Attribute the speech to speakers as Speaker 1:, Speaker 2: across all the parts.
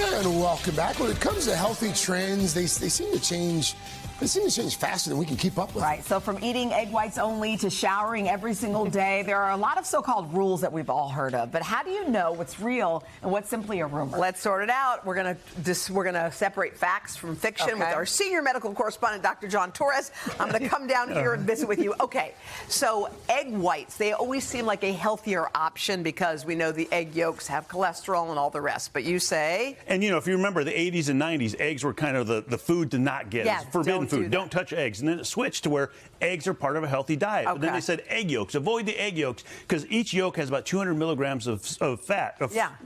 Speaker 1: And welcome back. When it comes to healthy trends, they seem to change. They seem to change faster than we can keep up with.
Speaker 2: Right. So from eating egg whites only to showering every single day, there are a lot of so-called rules that we've all heard of. But how do you know what's real and what's simply a rumor?
Speaker 3: Let's sort it out. We're gonna separate facts from fiction with our senior medical correspondent, Dr. John Torres. I'm gonna come down here and visit with you. Okay. So egg whites, they always seem like a healthier option because we know the egg yolks have cholesterol and all the rest. But you say,
Speaker 4: and you know, if you remember the 80s and 90s, eggs were kind of the food to not get.
Speaker 3: Yeah,
Speaker 4: it's forbidden food. Don't touch eggs. And then it switched to where eggs are part of a healthy diet.
Speaker 3: Okay.
Speaker 4: But then they said egg yolks. Avoid the egg yolks because each yolk has about 200 milligrams of fat.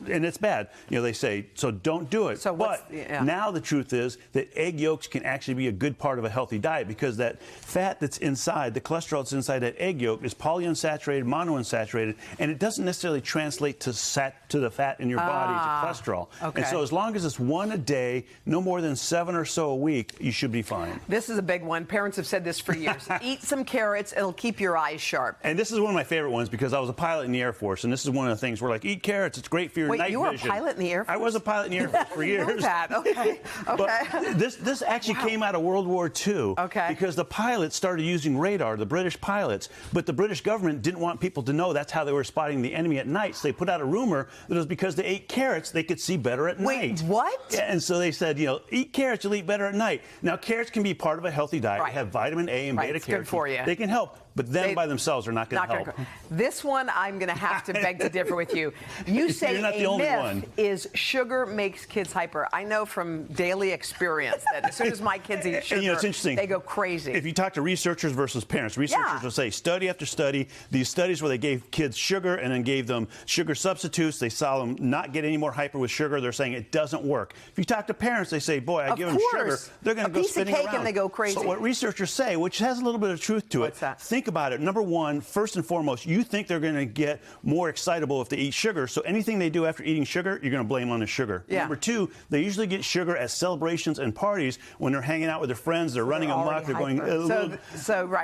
Speaker 4: And it's bad. You know, they say, so don't do it.
Speaker 3: So
Speaker 4: but now the truth is that egg yolks can actually be a good part of a healthy diet because that fat that's inside, the cholesterol that's inside that egg yolk is polyunsaturated, monounsaturated, and it doesn't necessarily translate to the fat in your body, to cholesterol.
Speaker 3: Okay.
Speaker 4: And so as long as it's one a day, no more than 7 or so a week, you should be fine.
Speaker 3: This is a big one. Parents have said this for years. Eat some carrots. It'll keep your eyes sharp.
Speaker 4: And this is one of my favorite ones because I was a pilot in the Air Force, and this is one of the things where, like, eat carrots. It's great for your night vision.
Speaker 3: Wait, you were a pilot in the Air Force?
Speaker 4: I was a pilot in the Air Force for years.
Speaker 3: I know that. Okay. Okay.
Speaker 4: But this actually came out of World War II.
Speaker 3: Okay.
Speaker 4: Because the pilots started using radar, the British pilots, but the British government didn't want people to know that's how they were spotting the enemy at night. So they put out a rumor that it was because they ate carrots, they could see better at night.
Speaker 3: Wait, what?
Speaker 4: Yeah, and so they said, you know, eat carrots, you'll eat better at night. Now, carrots can be part of a healthy diet. They have vitamin A and beta
Speaker 3: it's
Speaker 4: carotene.
Speaker 3: good for you.
Speaker 4: They can help, but them by themselves are not going to help.
Speaker 3: This one, I'm going to have to beg to differ with you. You say
Speaker 4: You're not the only one.
Speaker 3: Is sugar makes kids hyper. I know from daily experience that as soon as my kids eat sugar,
Speaker 4: and, you know, it's interesting.
Speaker 3: They go crazy.
Speaker 4: If you talk to researchers versus parents, researchers will say study after study, these studies where they gave kids sugar and then gave them sugar substitutes, they saw them not get any more hyper with sugar. They're saying it doesn't work. If you talk to parents, they say, boy, I give them sugar, they're going to go spinning around.
Speaker 3: And they go crazy.
Speaker 4: So what researchers say, which has a little bit of truth to it, think about it. Number one, first and foremost, you think they're going to get more excitable if they eat sugar. So anything they do after eating sugar, you're going to blame on the sugar.
Speaker 3: Yeah.
Speaker 4: Number two, they usually get sugar at celebrations and parties when they're hanging out with their friends, they're running amok, they're going a little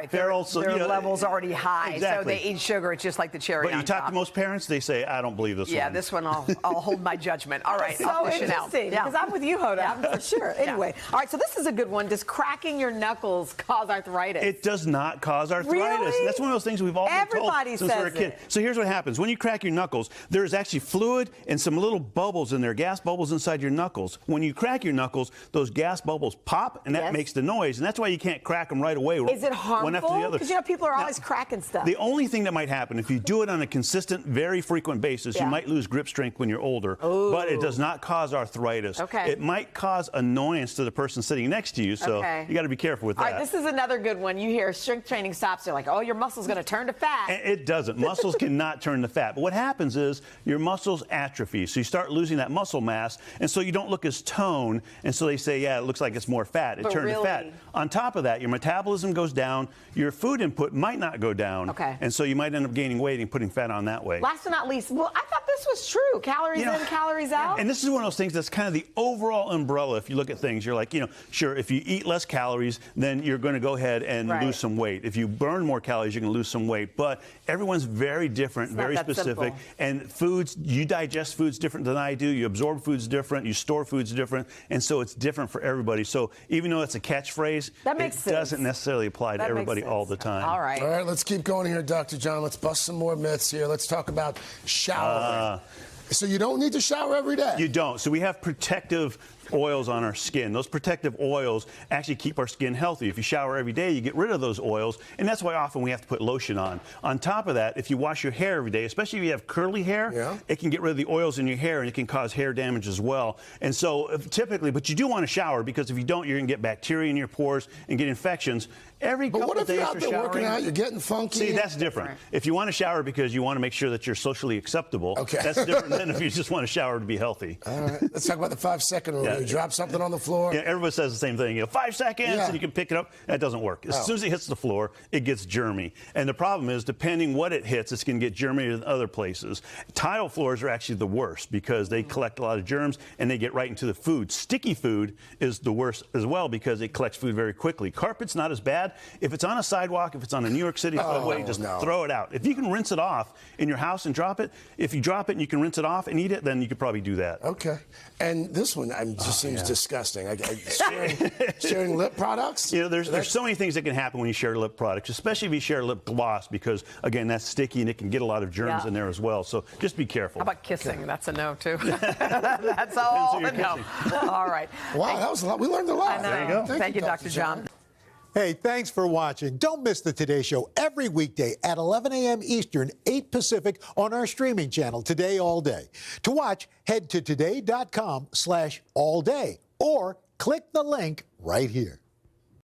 Speaker 4: feral. So
Speaker 3: their level's already high,
Speaker 4: exactly.
Speaker 3: So they eat sugar. It's just like the cherry on top.
Speaker 4: But you talk to most parents, they say, I don't believe this one.
Speaker 3: Yeah, this one I'll hold my judgment. All right,
Speaker 2: so interesting, because I'm with you, Hoda, for sure. Anyway, all right, so this is a good one. Does cracking your knuckles cause arthritis?
Speaker 4: It does not cause arthritis.
Speaker 2: Really?
Speaker 4: That's one of those things we've all been told since we were a kid. So here's what happens. When you crack your knuckles, there's actually fluid and some little bubbles in there, gas bubbles inside your knuckles. When you crack your knuckles, those gas bubbles pop, and that makes the noise, and that's why you can't crack them right away.
Speaker 2: Is it harmful?
Speaker 4: One after the other.
Speaker 2: Because, you know, people are always cracking stuff.
Speaker 4: The only thing that might happen, if you do it on a consistent, very frequent basis, you might lose grip strength when you're older, but it does not cause arthritis.
Speaker 2: Okay.
Speaker 4: It might cause annoyance to the person sitting next to you, so you got to be careful with that.
Speaker 2: All right, this is another good one. You hear strength training stops, they're like, oh, your muscle's going to turn to fat.
Speaker 4: And it doesn't. Muscles cannot turn to fat. But what happens is your muscles atrophy, so you start losing that muscle mass, and so you don't look as toned, and so they say, yeah, it looks like it's more fat. It turned to fat. On top of that, your metabolism goes down, your food input might not go down, and so you might end up gaining weight and putting fat on that way.
Speaker 2: Last but not least, well, I thought this was true. Calories in, calories out.
Speaker 4: And this is one of those things that's kind of the overall umbrella. If you look at things, you're like, you know, sure, if you eat less calories, then you're going to go ahead and lose some weight. If you burn more calories, you're going to lose some weight. But everyone's very different, very specific. And foods, you digest foods different than I do. You absorb foods different. You store foods different. And so it's different for everybody. So even though it's a catchphrase, it doesn't necessarily apply to everybody all the time.
Speaker 3: All right.
Speaker 1: All right, let's keep going here, Dr. John. Let's bust some more myths here. Let's talk about showering. So you don't need to shower every day?
Speaker 4: You don't. So we have protective oils on our skin. Those protective oils actually keep our skin healthy. If you shower every day, you get rid of those oils, and that's why often we have to put lotion on. On top of that, if you wash your hair every day, especially if you have curly hair, it can get rid of the oils in your hair, and it can cause hair damage as well. And so typically, but you do want to shower, because if you don't, you're going to get bacteria in your pores and get infections. Every couple of days for showering. But what if you're out there working out, you're getting funky? See, that's different. If you want to shower because you want to make sure that you're socially acceptable, that's different than if you just want to shower to be healthy.
Speaker 1: All right, let's talk about the 5-second rule. You drop something on the floor.
Speaker 4: Yeah, everybody says the same thing. 5 seconds and you can pick it up. That doesn't work. As soon as it hits the floor, it gets germy. And the problem is, depending what it hits, it's going to get germy in other places. Tile floors are actually the worst because they collect a lot of germs and they get right into the food. Sticky food is the worst as well because it collects food very quickly. Carpet's not as bad. If it's on a sidewalk, if it's on a New York City subway, just throw it out. If you can rinse it off in your house and drop it, if you drop it and you can rinse it off and eat it, then you could probably do that.
Speaker 1: Okay. And this one just seems disgusting. Sharing lip products?
Speaker 4: You know, there's so many things that can happen when you share lip products, especially if you share lip gloss because, again, that's sticky and it can get a lot of germs in there as well. So just be careful.
Speaker 3: How about kissing? That's a no, too. That's all a no. All right.
Speaker 1: Wow, that was a lot. We learned a lot.
Speaker 4: There you go.
Speaker 3: Thank you, Dr. John.
Speaker 5: Hey, thanks for watching. Don't miss the Today Show every weekday at 11 a.m. Eastern, 8 Pacific on our streaming channel, Today All Day. To watch, head to today.com/allday or click the link right here.